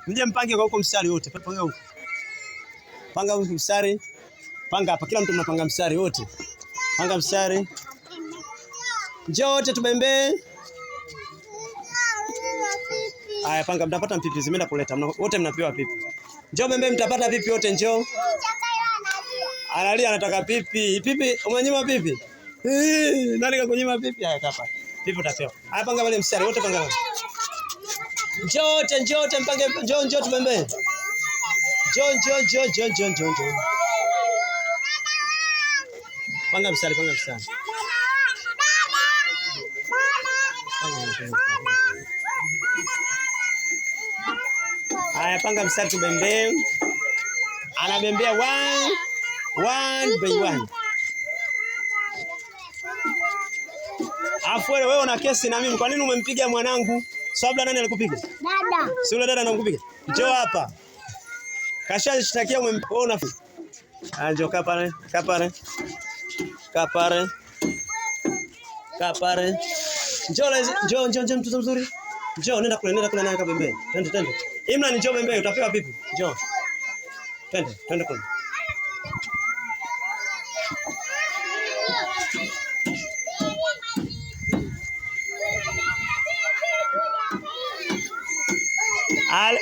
Mje mpange kwa huko mstari wote. Panga huko. Panga huko mstari. Panga hapa, kila mtu mnapanga mstari wote. Panga mstari. Njoo wote tubembee. Haya, panga, mtapata mpipi, zimeenda kuleta. Wote mnapewa pipi. Njoo bembee, mtapata pipi wote, njoo. Analia anataka pipi. Pipi, umenyima pipi? Nani kakunyima pipi? Haya kapa. Pipi utapewa. Haya, panga wale mstari wote, panga. Njoo wote mpange, njoo tubembee. Njoo. Panga mstari. Haya, panga mstari tubembee. Anabembea one by one. Afu wewe una kesi na mimi. Kwa nini umempiga mwanangu? Sababu nani alikupiga? Dada. Si yule dada anakupiga. Njoo hapa. Kashashtakia umemona. Njoo kapare. Njoo mtoto mzuri. Njoo nenda kule naye kabembe. Twende. Imran njoo bembe, utapewa pipi. Njoo. Twende kule.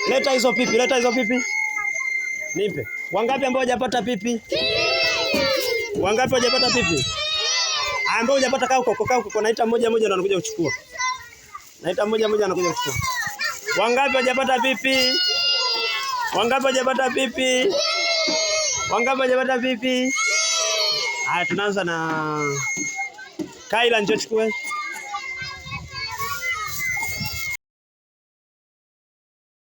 Leta hizo pipi. Nipe. Wangapi ambao hujapata pipi? Wangapi hujapata pipi? Ambao hujapata kaa huko, naita mmoja ndo anakuja kuchukua. Wangapi hujapata pipi? Haya, tunaanza na Kaila, njoo chukue.